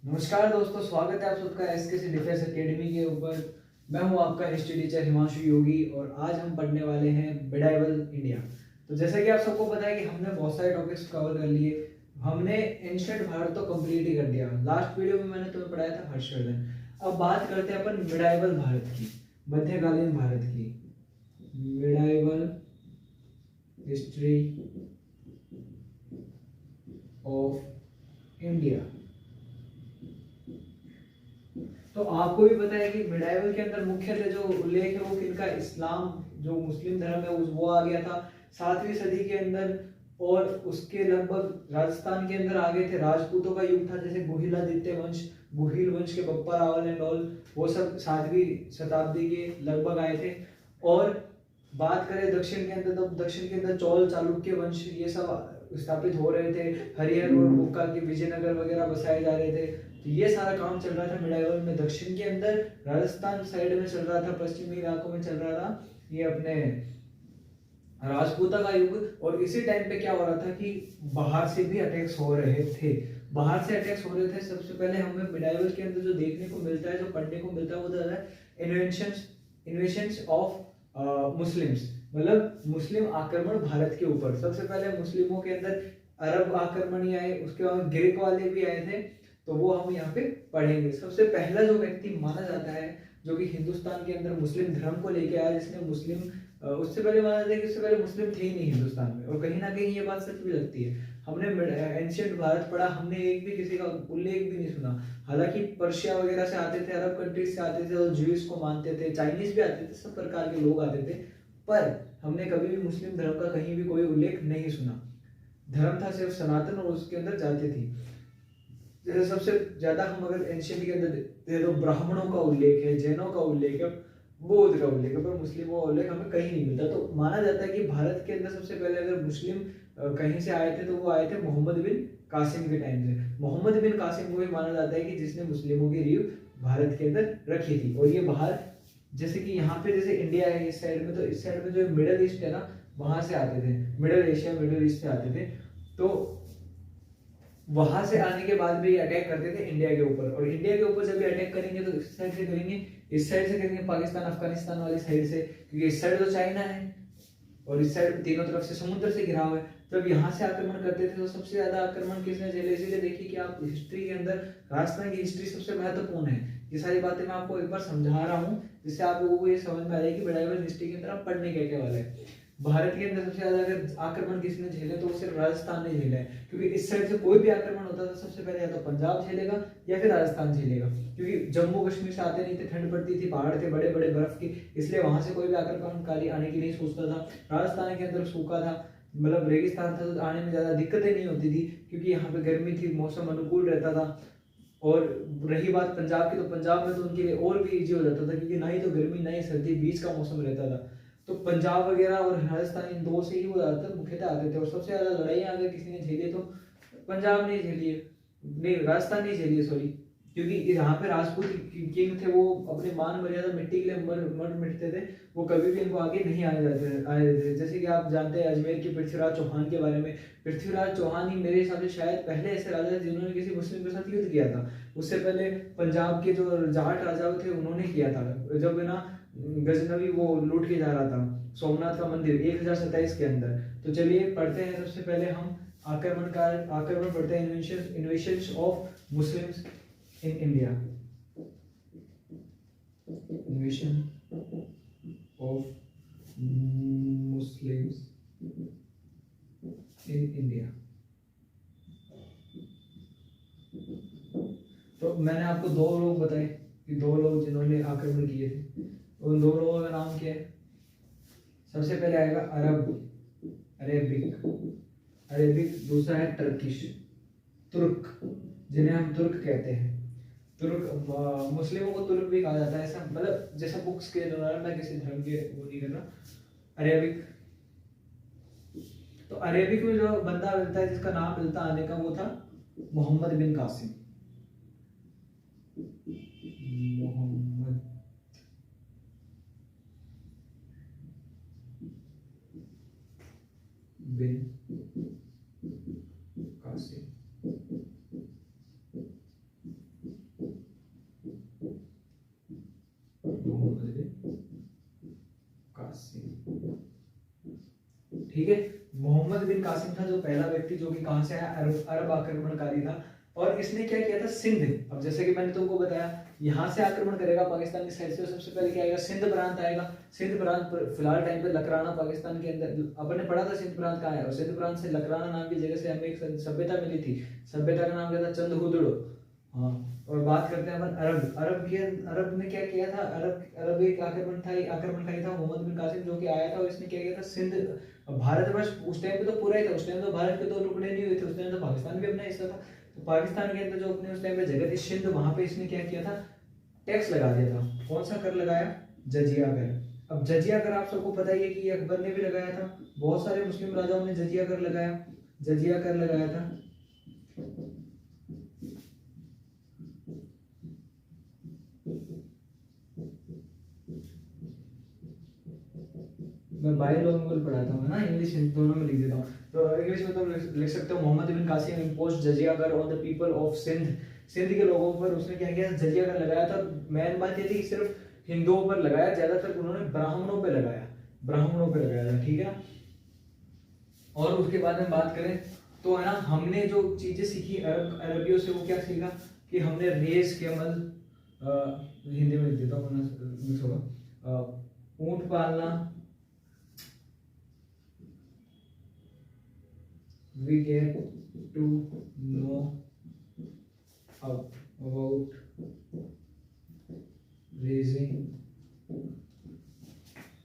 नमस्कार दोस्तों, स्वागत है आप सबका एसकेसी डिफेंस एकेडमी के ऊपर। मैं हूं आपका हिस्ट्री टीचर हिमांशु योगी और आज हम पढ़ने वाले हैं मिडाइवल इंडिया। तो जैसा कि आप सबको पता है कि हमने बहुत सारे टॉपिक्स कवर कर लिए। हमने एंशिएंट भारत तो कंप्लीट ही कर दिया। लास्ट वीडियो में मैंने तुम्हें पढ़ाया था हर्षवर्धन। अब बात करते हैं अपन मिडाइवल भारत की, मध्यकालीन भारत की। Medieval history of India. तो आपको भी पता है कि मिडाइवल के अंदर मुख्यतः जो उल्लेख है वो किनका, इस्लाम जो मुस्लिम धर्म है वो आ गया था 7वीं सदी के अंदर। और उसके लगभग राजस्थान के अंदर आ गए थे राजपूतों का युग था, जैसे गुहिलादित्य वंश, गुहिल वंश के बप्पा रावल एंड ऑल, वो सब 7वीं शताब्दी के लगभग आए थे। और बात करें दक्षिण के अंदर, तो दक्षिण के अंदर चौल चालुक्य वंश ये सब स्थापित हो रहे थे। हरिहर और बुक्का के विजयनगर वगैरह बसाए जा रहे थे। तो ये सारा काम चल रहा था मिडाइवल में। दक्षिण के अंदर राजस्थान साइड में चल रहा था, पश्चिमी इलाकों में चल रहा था ये अपने राजपूता का युग। और इसी टाइम पे क्या हो रहा था कि बाहर से भी अटैक्स हो रहे थे। बाहर से अटैक्स हो रहे थे। सबसे पहले हमें मिडाइवल के अंदर जो देखने को मिलता है, जो पढ़ने को मिलता है, वो होता है इन्वेंशंस ऑफ मुस्लिम्स, मतलब मुस्लिम आक्रमण भारत के ऊपर। सबसे पहले मुस्लिमों के अंदर अरब आक्रमण ही आए, उसके बाद ग्रीक वाले भी आए थे। तो वो हम यहाँ पे पढ़ेंगे। सबसे पहला जो व्यक्ति माना जाता है जो कि हिंदुस्तान के अंदर मुस्लिम धर्म को लेके आया, जिसने मुस्लिम उससे पहले माना जाता है कि उससे पहले मुस्लिम थे ही नहीं हिंदुस्तान में। और कहीं ना कहीं ये बात सच भी लगती है। हमने एंशिएंट भारत पढ़ा, हमने एक भी किसी का उल्लेख भी नहीं सुना। हालांकि पर्शिया वगैरह से आते थे, अरब कंट्रीज से आते थे और ज्यूइश को मानते थे, चाइनीज भी आते थे, सब प्रकार के लोग आते थे। पर हमने कभी भी मुस्लिम धर्म का कहीं भी कोई उल्लेख नहीं सुना। धर्म था सिर्फ सनातन और उसके अंदर जाते थी। जैसे सबसे ज्यादा हम अगर एंशिएंट के अंदर देखते तो ब्राह्मणों का उल्लेख है, जैनों का उल्लेख है, बौद्ध का उल्लेख है, पर मुस्लिमों का उल्लेख हमें कहीं नहीं मिलता। तो माना जाता है कि भारत के अंदर सबसे पहले अगर मुस्लिम कहीं से आए थे तो वो आए थे मोहम्मद बिन कासिम के टाइम से। मोहम्मद बिन कासिम को भी माना जाता है कि जिसने मुस्लिमों की रीढ़ भारत के अंदर रखी थी। और ये बाहर, जैसे कि यहाँ पे जैसे इंडिया है इस साइड में, तो इस साइड में जो मिडल ईस्ट है ना, वहां से आते थे, मिडल एशिया मिडल ईस्ट से आते थे। तो वहां से आने के बाद भी अटैक करते थे इंडिया के ऊपर। और इंडिया के ऊपर जब भी अटैक करेंगे तो इस साइड से करेंगे, इस साइड से करेंगे, पाकिस्तान अफगानिस्तान वाली साइड से, क्योंकि इस साइड तो चाइना है और इस साइड तीनों तरफ से समुद्र से घिरा हुआ है। जब यहाँ से आक्रमण करते थे तो सबसे ज्यादा आक्रमण किसने झेले? इसीलिए देखिए कि आप हिस्ट्री के अंदर राजस्थान की हिस्ट्री सबसे महत्वपूर्ण है। ये सारी बातें मैं आपको एक बार समझा रहा हूँ जिससे आप लोगों को ये समझ में आ जाएगी मिडाइवल हिस्ट्री के अंदर आप पढ़ने क्या क्या वाले हैं। भारत के अंदर सबसे ज्यादा अगर आक्रमण किसने झेले तो सिर्फ राजस्थान ने झेला है, क्योंकि इस साइड से कोई भी आक्रमण होता था सबसे पहले या तो पंजाब झेलेगा या फिर राजस्थान झेलेगा। क्योंकि जम्मू कश्मीर से आते नहीं थे, ठंड पड़ती थी, पहाड़ थे बड़े बड़े बर्फ के, इसलिए वहां से कोई भी आक्रमणकारी आने की नहीं सोचता था। राजस्थान के अंदर सूखा था, मतलब रेगिस्तान था, तो आने में ज्यादा दिक्कतें नहीं होती थी क्योंकि यहाँ पे गर्मी थी, मौसम अनुकूल रहता था। और रही बात पंजाब की, तो पंजाब में तो उनके लिए और भी इजी हो जाता था क्योंकि ना ही तो गर्मी ना ही सर्दी, बीच का मौसम रहता था। तो पंजाब वगैरह और राजस्थान इन दो से ही वो ज्यादातर मुख्यतः आते थे। और सबसे ज्यादा लड़ाइयाँ अगर किसी ने झेली तो पंजाब ने झेली है, नहीं राजस्थान नहीं झेली है, सॉरी। क्योंकि यहाँ पे राजपूत किंग थे, वो अपने मान मर्यादा मिट्टी के लिए मर मिटते थे, वो कभी भी इनको आगे नहीं आए थे। जैसे कि आप जानते हैं अजमेर के पृथ्वीराज चौहान के बारे में। पृथ्वीराज चौहान ही मेरे हिसाब से शायद पहले ऐसे राजा थे जिन्होंने किसी मुस्लिम के साथ युद्ध किया था। उससे पहले पंजाब के जो जाट राजा थे उन्होंने किया था, जब ना गजनवी वो लूट के जा रहा था सोमनाथ का मंदिर 1027 के अंदर। तो चलिए पढ़ते हैं। सबसे पहले हम आक्रमण पढ़ते हैं, invasions of Muslims in India. Invasion of Muslims in India. तो मैंने आपको दो लोग बताए कि दो लोग जिन्होंने आक्रमण किए थे, उन दो लोगों का नाम क्या है? सबसे पहले आएगा अरेबिक, दूसरा है टर्किश, तुर्क, जिन्हें हम तुर्क कहते हैं। तुर्क, मुस्लिमों को तुर्क भी कहा जाता है, ऐसा मतलब जैसा बुक्स के दौरान, मैं किसी धर्म के वो नहीं कर रहा। अरेबिक, तो अरेबिक में जो बंदा मिलता है जिसका नाम मिलता आने का, वो था मोहम्मद बिन कासिम। मोहम्मद बिन कासिम। ठीक है। मोहम्मद बिन कासिम था जो पहला व्यक्ति जो कि कहाँ से आया, अरब आक्रमणकारी था। और इसने क्या किया था, सिंध, अब जैसे कि मैंने तुमको बताया यहाँ से आक्रमण करेगा पाकिस्तान की साइड से, सबसे पहले क्या आएगा, सिंध प्रांत आएगा। सिंध प्रांत फिलहाल टाइम पे लकराना पाकिस्तान के अंदर, अपन ने पढ़ा था सिंध प्रांत कहाँ है, और सिंध प्रांत से लकराना नाम की जगह से हमें एक सभ्यता मिली थी, सभ्यता का नाम क्या था, चंदहुदड़ो। हाँ, और बात करते हैं अपन अरब ने क्या किया था, अरब एक आक्रमणकारी था मोहम्मद बिन कासिम जो कि आया था, और इसने क्या किया था, सिंध, भारतवर्ष उस टाइम पे तो पूरा ही था, उस टाइम तो भारत के 2 टुकड़े नहीं हुए थे, उस टाइम तो पाकिस्तान भी अपना हिस्सा था। तो पाकिस्तान के अंदर जो अपने उस टाइम पे जगह थी सिंध, वहां पे इसने क्या किया था, टैक्स लगा दिया था। कौन सा कर लगाया, जजिया कर। अब जजिया कर आप सबको पता ही है कि ये अकबर ने भी लगाया था, बहुत सारे मुस्लिम राजाओं ने जजिया कर लगाया, जजिया कर लगाया था। मैं बायोलॉजिकल पढ़ाता हूँ ना, इंग्लिश दोनों में लिख देता हूँ। तो इंग्लिश में तुम लिख सकते हो, Muhammad bin Qasim imposed jizya कर on the people of Sindh. Sindh के लोगों पर उसने क्या किया, जजिया कर लगाया था। मेन बात ये थी कि सिर्फ हिंदुओं पर लगाया, ज्यादातर उन्होंने ब्राह्मणों पे लगाया, ब्राह्मणों पे लगाया था, ठीक है। और उसके बाद में बात करें तो है ना, हमने जो चीजें सीखी अरबियों से, वो क्या सीखा कि हमने रेस कैमल, हिंदी में लिख देता हूँ मिक्स होगा, ऊंट पालना, we get to know about raising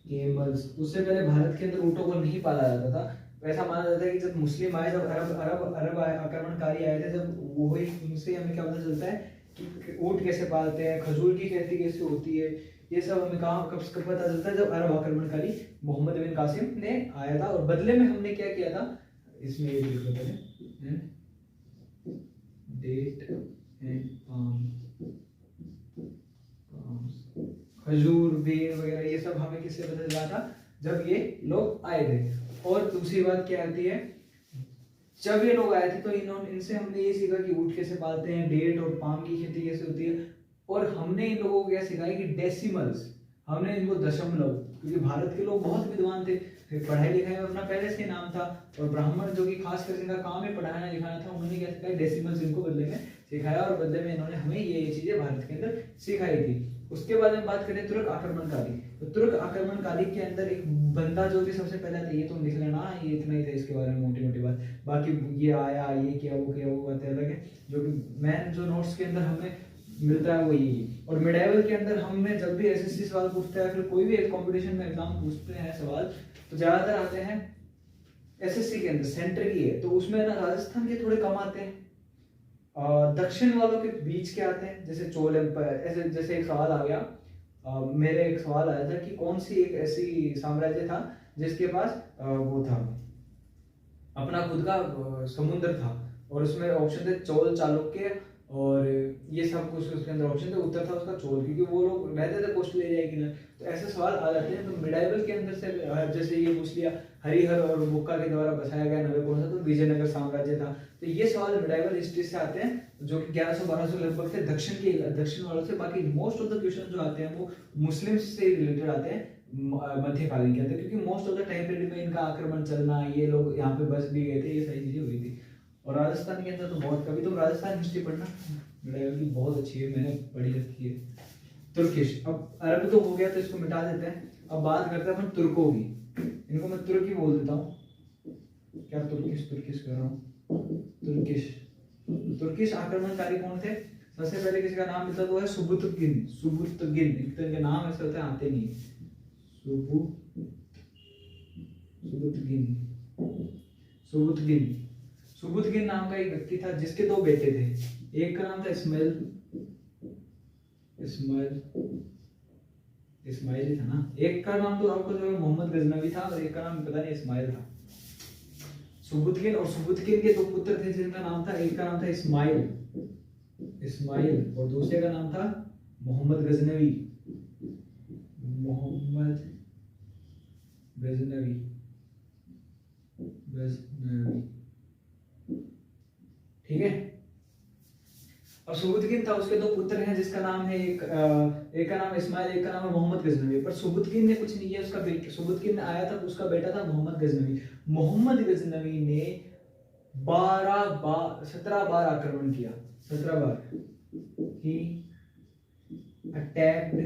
camels। उससे पहले भारत के अंदर ऊँटों को नहीं पाला जाता था। वैसा माना जाता है कि जब मुस्लिम आए, जब अरब आक्रमणकारी आए थे, जब वही उनसे हमें क्या पता चलता है कि ऊँट कैसे पालते हैं, खजूर की खेती कैसे होती है, ये सब हमें कहाँ कब पता चलता है, जब अरब आक्रमणकारी मोहम्मद बिन कासिम ने आया था। और बदले में हमने क्या किया था, इसमें ये लिख देते हैं, डेट एंड खजूर, बेर वगैरह, ये सब हमें किससे पता चला था, जब ये लोग आए थे। और दूसरी बात क्या आती है, जब ये लोग आए थे तो इनसे हमने ये सीखा कि ऊँट कैसे पालते हैं, डेट और पाम की खेती कैसे होती है। और हमने इन लोगों को क्या सिखाया कि डेसिमल्स, हमने इनको दशमलव, क्योंकि भारत के लोग बहुत विद्वान थे, पढ़ाई लिखाई में अपना पहले से नाम था, और ब्राह्मण जो कि खास कर इनका काम है पढ़ाना लिखाना था, उन्होंने क्या सिखाया, डेसिमल्स इनको बदले में सिखाया, और बदले में इन्होंने हमें ये चीजें भारत के अंदर सिखाई थी। उसके बाद में बात करें तुर्क आक्रमणकारी, तो तुर्क आक्रमणकारी के अंदर एक बंदा जो कि सबसे पहले था, ये तुम लिख लेना, ये इतना ही था इसके बारे में मोटी मोटी बात, बाकी ये आया, ये किया, वो बातें अलग है। जो कि मैन जो नोट्स के अंदर हमें मिलता है वो यही। और मिडाइवल के अंदर हमें जब भी एसएससी सवाल पूछता है, फिर कोई भी कंपटीशन में एग्जाम पूछते हैं सवाल, तो ज्यादातर आते हैं एसएससी के अंदर, सेंटर की है, तो उसमें ना राजस्थान के थोड़े कम आते हैं, दक्षिण वालों के बीच के आते हैं, जैसे चोल एम्पायर, ऐसे जैसे एक सवाल आ गया, मेरे एक सवाल आया था कि कौन सी एक ऐसी साम्राज्य था जिसके पास वो था, अपना खुद का समुद्र था, और उसमें ऑप्शन थे चोल, चालुक्य, और ये सब कुछ उसके अंदर ऑप्शन थे, उत्तर था उसका चोल, क्योंकि वो लोग रहते थे कोस्टल एरिया के अंदर, तो ऐसे सवाल आ जाते हैं। तो मिडाइवल के अंदर से जैसे ये पूछ लिया, हरिहर और बुक्का के द्वारा बसाया गया नगर कौन सा, तो विजयनगर साम्राज्य था। तो ये सवाल मिडाइवल हिस्ट्री से आते हैं, जो कि 1100-1200 लगभग थे, दक्षिण वालों से। बाकी मोस्ट ऑफ द क्वेश्चन जो आते हैं वो मुस्लिम से रिलेटेड आते हैं मध्यकालीन के अंदर, क्योंकि most of the time period में इनका आक्रमण चलना, ये लोग यहाँ पे बस भी गए थे, ये सारी चीजें हुई थी। और राजस्थान के अंदर तो बहुत, कभी तुम राजस्थान हिस्ट्री पढ़ना, मिडाइवल की बहुत अच्छी है, मैंने पढ़ी रखी है। तुर्किश, अब अरब तो हो गया तो इसको मिटा देते हैं, अब बात करते हैं अपन तुर्कों की। इनको मैं तुर्की बोल देता हूँ, क्या तुर्किश कर रहा हूँ, तुर्किश आक्रमणकारी कौन थे, सबसे पहले किसी का नाम मिलता तो है सुबुतगिन। एक तरह के नाम ऐसे होते हैं, आते नहीं, सुबुतगिन नाम का एक व्यक्ति था, जिसके 2 बेटे थे, एक का नाम था इस्माइल था ना, एक का नाम तो आपको जो है मोहम्मद गजनवी था, और एक का नाम पता नहीं इस्माइल था। सुबुतगिन, और सुबुतगिन के 2 पुत्र थे, जिनका नाम था, एक का नाम था इस्माइल, और दूसरे का नाम था मोहम्मद गजनवी। ठीक है। और सुबुद्दीन था, उसके 2 पुत्र हैं, जिसका नाम है एक का नाम इस्माइल, एक का नाम है मोहम्मद गजनवी। पर सुबुद्दीन ने कुछ नहीं किया, उसका बेटा सुबुद्दीन आया था, उसका बेटा था मोहम्मद गजनवी। मोहम्मद गजनवी ने 17 बार आक्रमण किया, 17 बार। ही अटैक्ड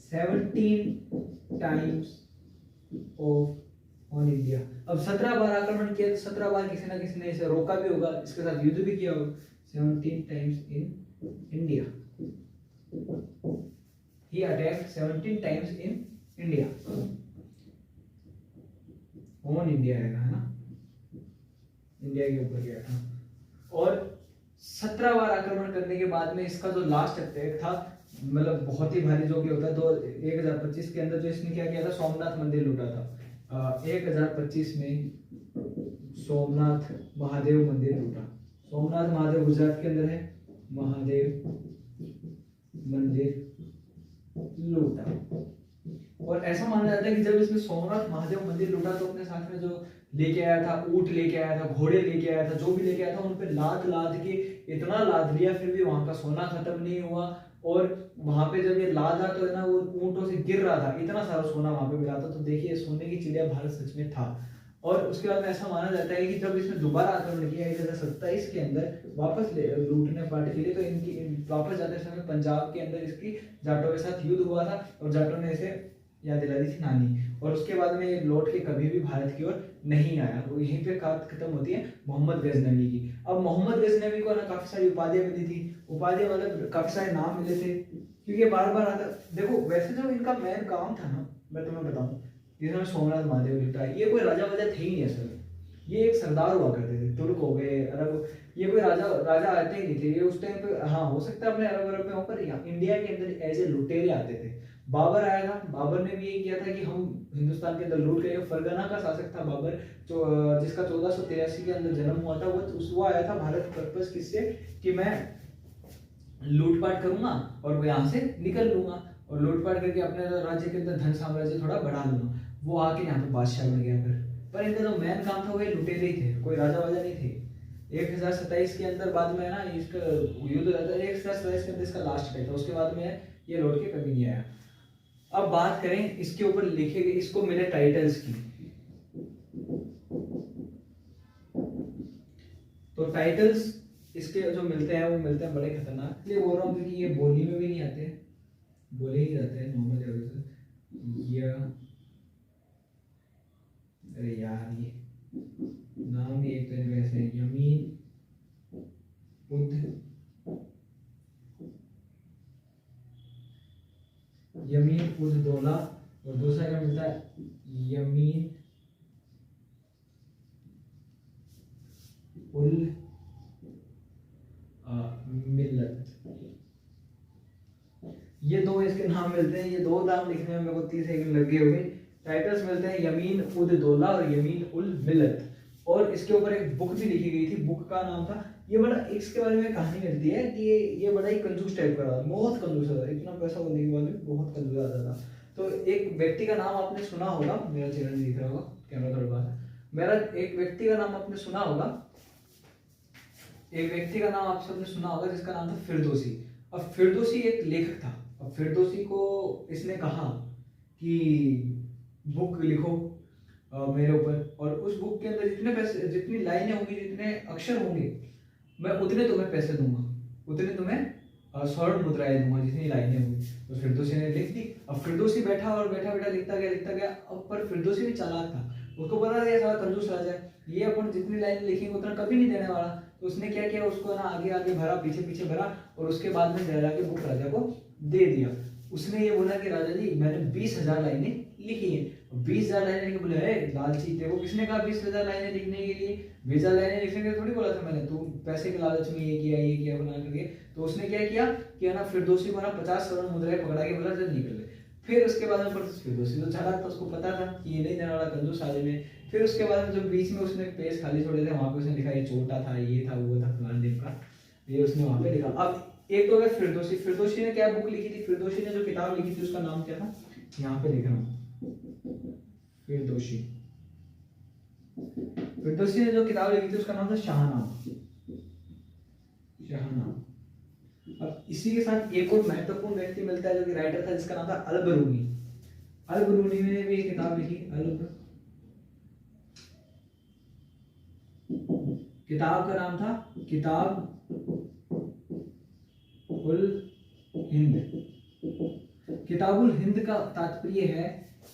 17 टाइम्स ऑन इंडिया। अब 17 बार आक्रमण किया तो 17 बार किसी ना किसी ने इसे रोका भी होगा, इसके साथ युद्ध भी किया होगा। 17 times in India, he attacked 17 times in India. On India है ना, इंडिया के ऊपर गया था। और 17 बार आक्रमण करने के बाद में इसका जो लास्ट अटैक था, मतलब बहुत ही भारी जो कि होता है, तो 1025 के अंदर जो इसने क्या किया था, सोमनाथ मंदिर लूटा था। 1025 में सोमनाथ महादेव मंदिर लूटा। सोमनाथ महादेव गुजरात के अंदर है, महादेव मंदिर लूटा। और ऐसा माना जाता है कि जब इसने सोमनाथ महादेव मंदिर लूटा तो अपने साथ में जो लेके आया था, ऊंट लेके आया था, घोड़े लेके आया था, जो भी लेके आया था, उन पे लाद लाद के इतना लाद लिया, फिर भी वहां का सोना खत्म नहीं हुआ। और वहां पे जब ये लादा तो है ना, वो ऊंटों से गिर रहा था, इतना सारा सोना वहां पे मिला था। तो देखिए सोने की चिड़िया भारत सच में था। और उसके बाद में ऐसा माना जाता है कि जब इसने दोबारा आक्रमण किया 1027 के अंदर वापस लूटने पार्टी के लिए, तो इनकी वापस जाते समय पंजाब के अंदर इसकी जाटों के साथ युद्ध हुआ था, और जाटों ने इसे याद दिला दी थी नानी। और उसके बाद में ये लौट के कभी भी भारत की ओर नहीं आया। वो यहीं पे खत्म होती है मोहम्मद गजनवी की। अब मोहम्मद गजनवी को ना काफी सारी उपाधियां मिली थी, उपाधियां मतलब काफी सारे नाम मिले थे, क्योंकि बार बार आता। देखो वैसे जो इनका मेन काम था ना, मैं तुम्हें बताऊं, जिसमें सोमनाथ महादेव लिखता है, ये कोई राजा वाजा थे ही नहीं असल में। ये एक सरदार हुआ करते थे, तुर्क हो गए, अरब, ये कोई राजा आते ही नहीं थे ये उस टाइम पे। हाँ हो सकता है अपने अरब में होकर इंडिया के अंदर एज ए लुटेरे आते थे। बाबर आया था, बाबर ने भी ये किया था कि हम हिंदुस्तान के अंदर लूट गए। फरगना का शासक था बाबर, जो जिसका 1483 के अंदर जन्म हुआ था। वो आया था भारत पर्पस किससे, कि मैं लूटपाट करूंगा और वो यहाँ से निकल लूंगा, और लूटपाट करके अपने राज्य के अंदर धन साम्राज्य थोड़ा बढ़ा लूंगा। वो आके यहाँ पे बादशाह बन गया। पर इनका जो मेन काम था वो लुटेरे ही थे, कोई राजा वाजा नहीं थे। 1027 के अंदर बाद में ना इसका युद्ध रहता है, 1027 के अंदर इसका लास्ट डे था। उसके बाद में ये लौट के कभी नहीं आया। अब बात करें इसके ऊपर लिखे गए, इसको मिले टाइटल्स की, तो टाइटल्स इसके जो मिलते हैं वो मिलते हैं बड़े खतरनाक। इसलिए बोल रहा हूँ क्योंकि ये बोली में भी नहीं आते, बोले ही जाते हैं नॉर्मल जगह से। ये अरे यार ये नाम भी एक तरह वैसे यमीन उद दौला, और दूसरा क्या मिलता है, यमीन उल मिल्लत। ये दो इसके नाम मिलते हैं। ये दो नाम लिखने में मेरे को 30 सेकंड लगे हुए। टाइटल्स मिलते हैं यमीन उद दौला और यमीन उल मिल्लत। और इसके ऊपर एक बुक भी लिखी गई थी, बुक का नाम था, ये बड़ा इसके बारे में कहानी मिलती है कि ये बड़ा ही कंजूस टाइप का था, बहुत कंजूस था, इतना पैसा होने के बाद भी बहुत कंजूस आता था। तो एक व्यक्ति का नाम आपने सुना होगा, मेरा चैनल दिख रहा होगा, कैमरा थोड़ा बाहर, मेरा एक व्यक्ति का नाम आपने सुना होगा, एक व्यक्ति का नाम आप सबने सुना होगा जिसका नाम था फिरदौसी। अब फिरदौसी एक लेखक था। अब फिरदौसी को इसने कहा कि बुक लिखो मेरे ऊपर, और उस बुक के अंदर जितने पैसे, जितनी लाइनें होंगी, जितने अक्षर होंगे, मैं उतने तुम्हें पैसे दूंगा, उतने तुम्हें स्वर्ण मुद्राएं दूंगा, जितनी लाइनें होंगी। तो फिरदौसी ने लिख दी। अब फिरदौसी बैठा और बैठा बैठा लिखता गया। अब पर फिरदौसी भी चालाक था, उसको पता था ये सारा कंजूस राजा है, ये अपन जितनी लाइनें लिखेंगे उतना कभी नहीं देने वाला। तो उसने क्या किया, उसको ना आगे आगे भरा, पीछे पीछे भरा, और उसके बाद में जाके बुक राजा को दे दिया। उसने ये बोला कि राजा जी मैंने 20,000 लाइनें लिखी है। 20,000 लाइनें लिखे, बोले लालची थे वो, किसने कहा 20,000 लाइनें लिखने के लिए, 20,000 लाइनें लिखने के लिए थोड़ी बोला था मैंने, तू पैसे के लालच में ये किया बना करके। तो उसने क्या किया कि ना फिरदौसी को ना 50 स्वर्ण मुद्राएं पकड़ा के बोला जब निकल ले। फिर उसके बाद में फिरदौसी तो चालाक था, उसको पता था कि ये नहीं देने वाला, कंजूस आदमी है। फिर उसके बाद में जो बीच में उसने पेज खाली छोड़े थे, वहां पे उसने लिखा ये छोटा था, ये था, वो था, फलान दिन का, ये उसने वहां पे लिखा। अब एक तो है फिरदौसी। फिरदौसी ने क्या बुक लिखी थी, फिरदौसी ने जो किताब लिखी थी उसका नाम क्या था, यहाँ पे लिख रहा हूँ, फिरदौसी। फिरदौसी ने जो किताब लिखी थी उसका नाम था शाहनामा। शाहनामा। अब इसी के साथ एक और महत्वपूर्ण व्यक्ति मिलता है जो कि राइटर था, जिसका नाम था अल-बरूनी। अल-बरूनी ने भी एक किताब लिखी, किताब का नाम था किताब उल हिंद। किताबुल हिंद का तात्पर्य है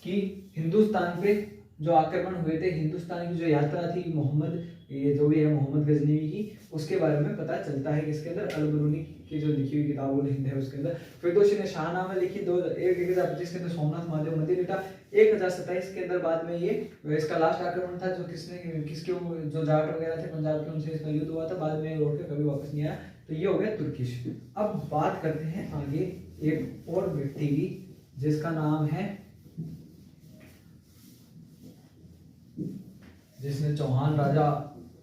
कि हिंदुस्तान पे जो आक्रमण हुए थे, हिंदुस्तान की जो यात्रा थी मोहम्मद, ये जो भी है मोहम्मद गजनवी की, उसके बारे में पता चलता है। किसके अंदर? अल-बरूनी की जो लिखी हुई किताबुल हिंद है उसके अंदर। फिरदौसी ने शाहनामा लिखी 1025 के अंदर, सोमनाथ महादेव मंदिर लिखा 1027 के अंदर। बाद में ये इसका लास्ट आक्रमण था जो किसके जो जाट वगैरह थे पंजाब के, उनसे इसका युद्ध हुआ था। बाद में लौट के कभी वापस नहीं आया। तो ये हो गया तुर्किश। अब बात करते हैं आगे एक और व्यक्ति की, जिसका नाम है, जिसने चौहान राजा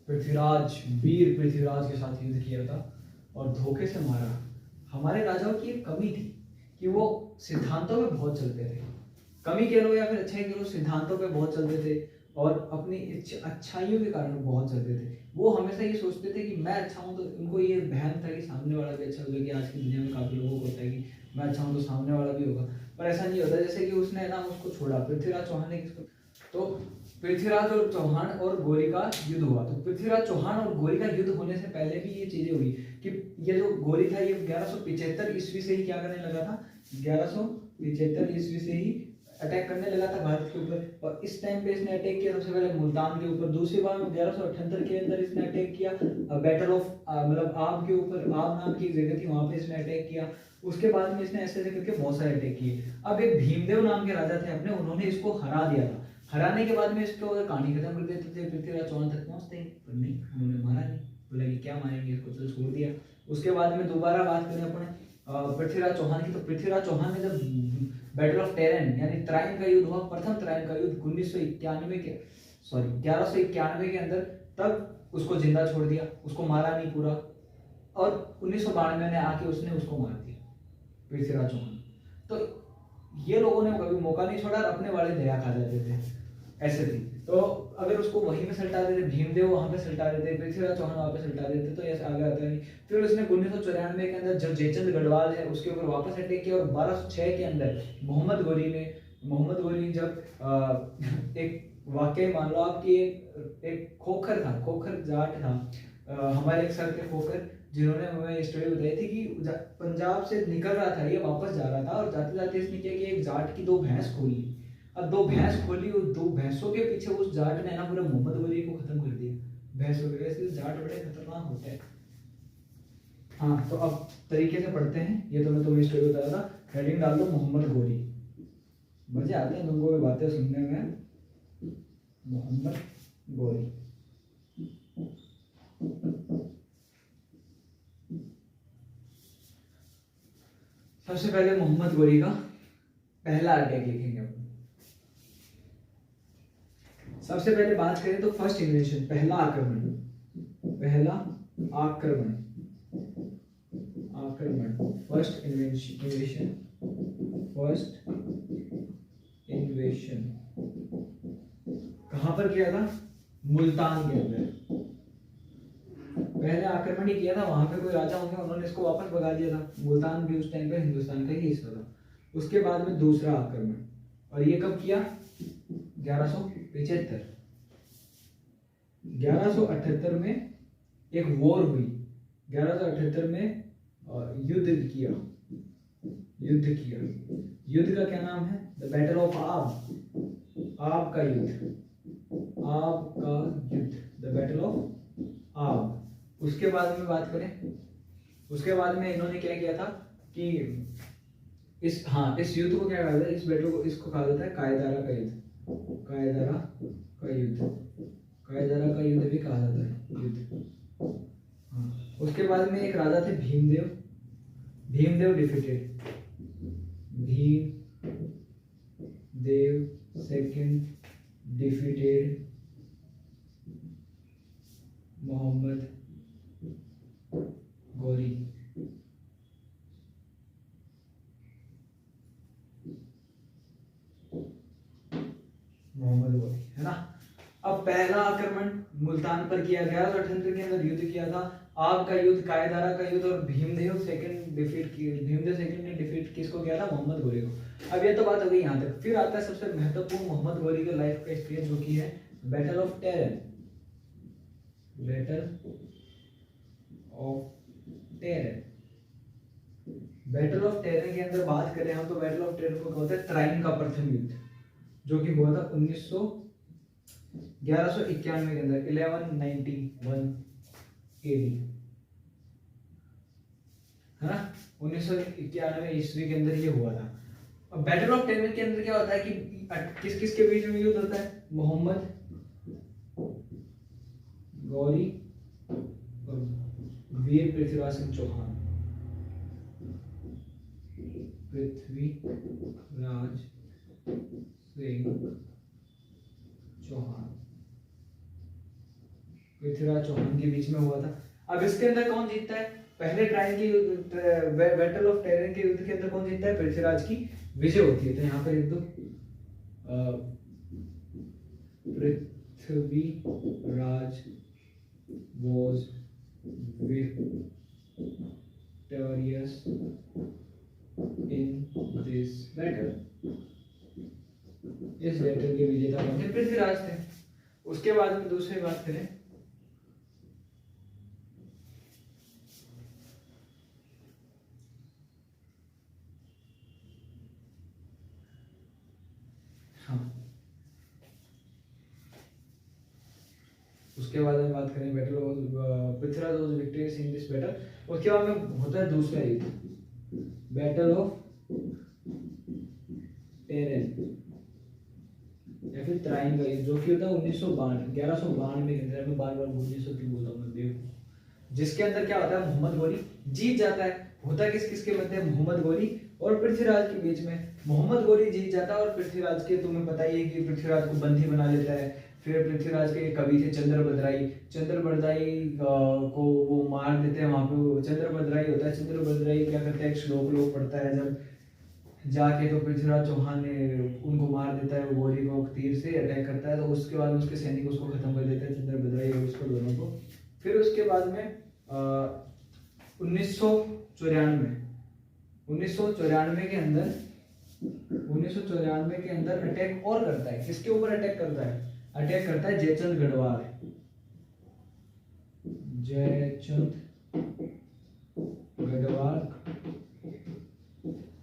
पृथ्वीराज, वीर पृथ्वीराज के साथ युद्ध किया था और धोखे से मारा। हमारे राजाओं की एक कमी थी कि वो सिद्धांतों पे बहुत चलते थे। कमी कह लो या फिर अच्छाई कह लो, सिद्धांतों पे बहुत चलते थे और अपनी अच्छाइयों के कारण बहुत चलते थे। वो हमेशा ये सोचते थे कि मैं अच्छा हूँ, तो उनको ये वहम था कि सामने वाला भी अच्छा होगा। कि आज की दुनिया में काफी लोगों को होता है कि मैं अच्छा हूँ तो सामने वाला भी होगा, पर ऐसा नहीं होता। जैसे कि उसने ना उसको छोड़ा, पृथ्वीराज चौहान ने किसको, तो पृथ्वीराज और चौहान और गौरी का युद्ध हुआ। तो पृथ्वीराज चौहान और गौरी का युद्ध होने से पहले भी ये चीजें हुई कि ये जो गौरी था ये 1175 ईस्वी से ही क्या करने लगा था, 1175 ईस्वी से ही अटैक करने लगा था भारत के ऊपर। और इस टाइम पे इसने अटैक किया सबसे पहले मुल्तान के ऊपर, दूसरी बार 1178 के अंदर इसने अटैक किया बैटल ऑफ मतलब आब के ऊपर, आब नाम की जगह थी, वहां पे इसने अटैक किया। उसके बाद में इसने ऐसे करके बहुत सारे अटैक किए। अब एक भीमदेव नाम के राजा थे अपने, उन्होंने इसको हरा दिया था। हराने के बाद में इसको कहानी खत्म कर देते थे, पृथ्वीराज चौहान तक पहुंचते हैं, पर नहीं, उन्होंने मारा नहीं। बोला कि क्या मारेंगे इसको, चलो छोड़ दिया। उसके बाद में दोबारा बात करें अपन पृथ्वीराज चौहान की, तो पृथ्वीराज चौहान ने जब बैटल ऑफ टेरन यानी त्राइन का युद्ध हुआ, प्रथम त्राइन का युद्ध 1191 के अंदर, तब उसको जिंदा छोड़ दिया, उसको मारा नहीं पूरा। और 1992 में आके उसने उसको मार दिया पृथ्वीराज चौहान। तो ये लोगों ने कभी मौका नहीं छोड़ा, अपने वाले दया खा जाते थे, ऐसे थी। तो अगर उसको वहीं पे सल्टा देते, भीमदेव वहां पे सल्टा देते, पृथ्वीराज चौहान वहां पे सल्टा देते, तो ऐसे आगे आता नहीं। फिर उसने 1994 के अंदर जो जयचंद गढ़वाल है उसके ऊपर वापस अटैक किया। और 1206 के अंदर मोहम्मद गोरी जब एक वाकई मान लो आपकी एक खोखर था, खोखर जाट था, हमारे एक सर थे खोखर, जिन्होंने हमें स्टोरी बताई थी कि पंजाब से निकल रहा था, ये वापस जा रहा था और जाते जाते इसने किया कि एक जाट की 2 भैंस खोली। अब 2 भैंस खोली और 2 भैंसों के पीछे उस जाट ने ना पूरा मोहम्मद गोरी को खत्म कर दिया। भैंसों के वजह से जाट बड़े खतरनाक होते हैं। हाँ, तो अब तरीके से पढ़ते हैं। ये तो मैं तुम्हें स्टोरी बता रहा था, हेडिंग डाल दो मोहम्मद गोरी, मजे आते हैं तुमको भी बातें सुनने में। मोहम्मद गोरी, सबसे पहले मोहम्मद गोरी का पहला अटैक लिखेंगे अपन। सबसे पहले बात करें तो फर्स्ट इन्वेशन, पहला आक्रमण, फर्स्ट इन्वेशन कहां पर किया था? मुल्तान के अंदर पहले आक्रमण ही किया था। वहां पे कोई राजा होंगे, उन्होंने इसको वापस भगा दिया था। मुल्तान भी उस टाइम पे हिंदुस्तान का ही हिस्सा था। उसके बाद में दूसरा आक्रमण, और ये कब किया? 1175। 1178 में एक वॉर हुई, 1178 में युद्ध किया। युद्ध का क्या नाम है? द बैटल ऑफ आब का युद्ध, द बैटल ऑफ आब। उसके बाद में बात करें, उसके बाद में इन्होंने क्या किया था कि इस युद्ध को क्या कहा जाता है, इस बैटल को, इसको कहा जाता है कायदारा का युद्ध। कायदारा का युद्ध भी कहा जाता है युद्ध। हाँ, उसके बाद में एक राजा थे Bhimdev defeated, Bhimdev second defeated Muhammad Ghori. है ना। अब पहला आक्रमण मुल्तान पर किया, 1178 के अंदर युद्ध किया था, आग का युद्ध, कायदारा का युद्ध, और भीमदेव सेकंड ने डिफीट किसको किया था? मोहम्मद गोरी को। अब ये तो बात हो गई यहाँ तक। फिर आता है सबसे महत्वपूर्ण मोहम्मद गोरी के लाइफ का स्टेज, जो की है battle of terrain. Battle of terrain, battle of terrain के अंदर बात करें हम तो बैटल ऑफ टेरन को कहते हैं ट्राइन का प्रथम युद्ध, जो कि हुआ था 1191 के अंदर, 1191 एडी, है ना, 1991 ईस्वी के अंदर ये हुआ था। अब बैटल ऑफ टेरन के अंदर क्या होता है कि किस किस के बीच में युद्ध होता है? मोहम्मद गौरी और वीर पृथ्वीराज सिंह चौहान। पृथ्वीराज सिंह चौहान, पृथ्वीराज चौहान के बीच में हुआ था। अब इसके अंदर कौन जीतता है? पहले ट्रायल के युद्ध, बैटल ऑफ टेरन के युद्ध के अंदर कौन जीतता है? पृथ्वीराज की विजय होती है। तो यहाँ पर युद्ध Prithviraj was victorious in this battle। इस बैटल के विजेता कौन थे? पृथ्वीराज थे। उसके बाद में दूसरी बात करें, उसके बाद में बात करें battle of Prithviraj was victorious in this battle. उसके बाद में होता है दूसरा युद्ध, बैटल ऑफ टेरन या फिर ट्राइन का युद्ध, जो कि होता है 1192 के अंदर। मैं बार-बार 1900 बोलता हूं मैं बेवकूफ। जिसके अंदर क्या होता है? मोहम्मद गोरी जीत जाता है। होता है किस के मध्य? मोहम्मद गोरी और पृथ्वीराज के बीच में। मोहम्मद गोरी जीत जाता है और पृथ्वीराज के, तुम्हें पता ही है कि पृथ्वीराज को बंदी बना लेता है। फिर पृथ्वीराज के कवि थे चंद्रभद्राई को वो मार देते हैं वहां पे। चंद्रभद्राई होता है, चंद्रभद्राई क्या करता है? एक श्लोक पढ़ता है जब जाके, तो पृथ्वीराज चौहान ने उनको मार देता है, वो गोरी को तीर से अटैक करता है। तो उसके बाद उसके सैनिक उसको खत्म कर देते हैं, चंद्रभद्राई और उसको दोनों को। फिर उसके बाद में 1994 के अंदर अटैक और करता है। किसके ऊपर अटैक करता है? अटैक करता है जयचंद गढ़वाल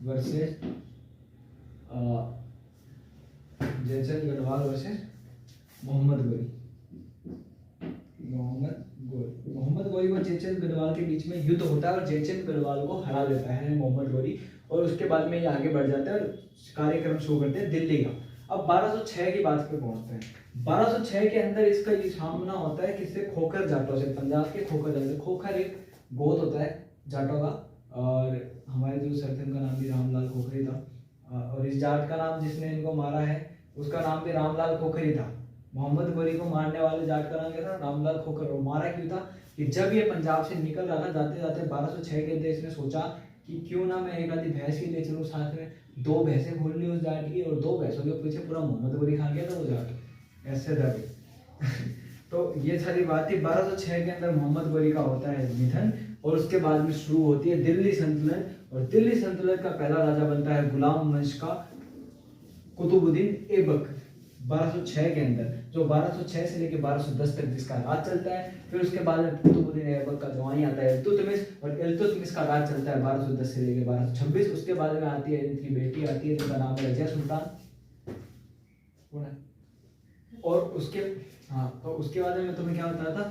वर्सेस मोहम्मद गोरी और जयचंद गढ़वाल के बीच में युद्ध होता है और जयचंद गढ़वाल को हरा देता है मोहम्मद गोरी। और उसके बाद में ये आगे बढ़ जाता है और कार्यक्रम शुरू करते हैं दिल्ली का। अब 1206 की बात पे पहुंचते हैं। 1206 के अंदर इसका ये सामना होता है किससे? खोखर जाटों से। पंजाब के खोखर जाटों। खोखर एक गोत होता है जाटों का, और हमारे जो सर थे उनका नाम भी रामलाल खोखरी था। और इस जाट का नाम जिसने इनको मारा है उसका नाम भी रामलाल खोखरी था। मोहम्मद गोरी को मारने वाले जाट का नाम क्या था? रामलाल खोखर। और मारा क्यों था कि जब ये पंजाब से निकल रहा था, जाते जाते 1206 के अंदर इसने सोचा कि क्यों ना मैं एक आधी भैंस ही ले चलूं साथ में। 2 भैंसें खोल ली उस जाट की, और 2 भैंसों के पीछे पूरा मोहम्मद गोरी खा गया था वो जाट, ऐसे था। तो ये सारी बात थी। 1206 के अंदर मोहम्मद गोरी का होता है निधन, और उसके बाद में शुरू होती है दिल्ली सल्तनत। और दिल्ली सल्तनत का पहला राजा बनता है गुलाम वंश का कुतुबुद्दीन ऐबक 1206 के अंदर, जो 1206 से लेकर 1210 तक जिसका राज चलता है। फिर उसके बाद में कुतुबुद्दीन ऐबक का जवानी आता है इल्तुतमिश, और इल्तुतमिश का राज चलता है 1210 से लेकर 1226। उसके बाद में आती है इनकी बेटी आती है जिनका नाम है रजिया सुल्तान। और उसके तो उसके बाद में मैं तुम्हें क्या बताया था?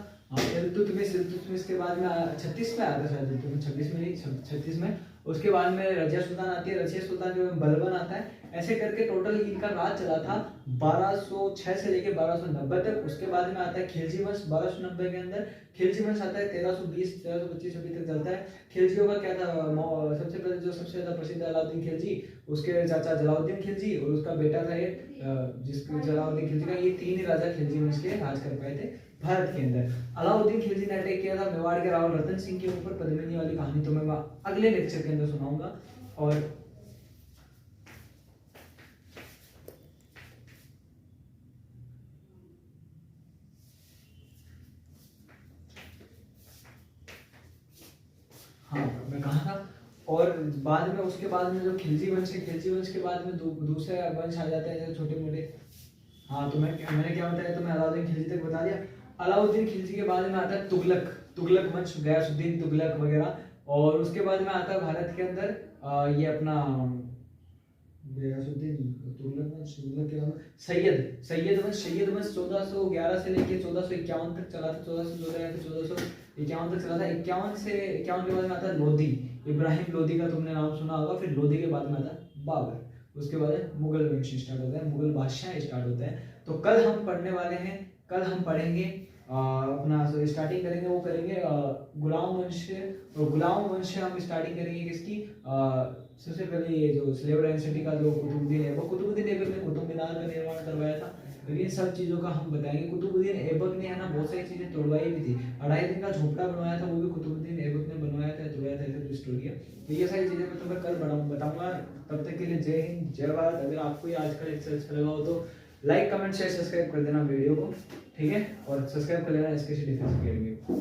इल्तुतमिश के बाद में 36 में आता है शायद, 26 में नहीं, 36 में। उसके बाद में रजिया सुल्तान आती है। रजिया सुल्तान जो बलबन आता है। ऐसे करके टोटल इनका राज चला था 1206 से लेके 1290 तक। उसके बाद में आता है खिलजी वंश 1290 के अंदर। खिलजी वंश आता है 1320 1325 अभी तक चलता है। खिलजियों का क्या था? सबसे पहले जो सबसे ज्यादा प्रसिद्ध अलाउद्दीन खिलजी, उसके चाचा जलाउद्दीन खिलजी, और उसका बेटा था ये जिसके जलाउद्दीन खिलजी का, ये 3 ही राजा खिलजी वंश के राज कर पाए थे भारत के अंदर। अलाउद्दीन खिलजी ने अटैक किया था मेवाड़ के रावल रतन सिंह के ऊपर। पद्मिनी वाली कहानी तो मैं अगले लेक्चर के अंदर सुनाऊंगा। और मैं कहाँ था। और बाद में उसके बाद में जो खिलजी वंश है, खिलजी वंश के बाद में दूसरे वंश आ जाते हैं जो छोटे मोटे। हाँ तो मैंने क्या बताया, तो मैं अलाउद्दीन खिलजी तक बता दिया। अलाउद्दीन खिलजी के बाद में आता है तुगलक, तुगलक वंश, गयासुद्दीन तुगलक वगैरह। और उसके बाद में आता है भारत के अंदर ये अपना गयासुद्दीन तुगलक वंश, तुगलक के बाद सैयद वंश। सैयद वंश 1411 से लेके 1451 तक चला था, 1414 या 1451 तक चला था। 51 से 51 के बाद में आता है लोधी, इब्राहिम लोधी का तुमने नाम सुना होगा। फिर लोधी के बाद में आता है बाबर, उसके बाद मुगल वंश स्टार्ट होता है, मुगल बादशाह स्टार्ट होता है। तो कल हम पढ़ने वाले हैं, कल हम पढ़ेंगे अपना स्टार्टिंग करेंगे, वो करेंगे गुलाम वंश। और गुलाम वंश से हम स्टार्टिंग करेंगे किसकी, सबसे पहले ये जो स्लेव डायनेस्टी का जो कुतुबुद्दीन ऐबक, कुतुबुद्दीन ऐबक ने कुतुब मीनार का निर्माण करवाया था। तो इन सब चीज़ों का हम बताएंगे। कुतुबुद्दीन ऐबक ने है ना बहुत सारी चीज़ें तोड़वाई भी थी। 2.5 दिन का झोपड़ा बनवाया था, वो भी कुतुबुद्दीन ऐबक ने बनवाया था, तोड़वाया था, ऐसा स्टोरी है। तो ये सारी चीज़ें मैं तुम्हें कल बताऊंगा। तब तक के लिए जय हिंद, जय भारत। अगर आपको ये आज का लेक्चर अच्छा लगा हो तो लाइक, कमेंट, शेयर, सब्सक्राइब कर देना वीडियो को, ठीक है। और सब्सक्राइब कर लेना एसकेसी डिफेंस अकेडमी को।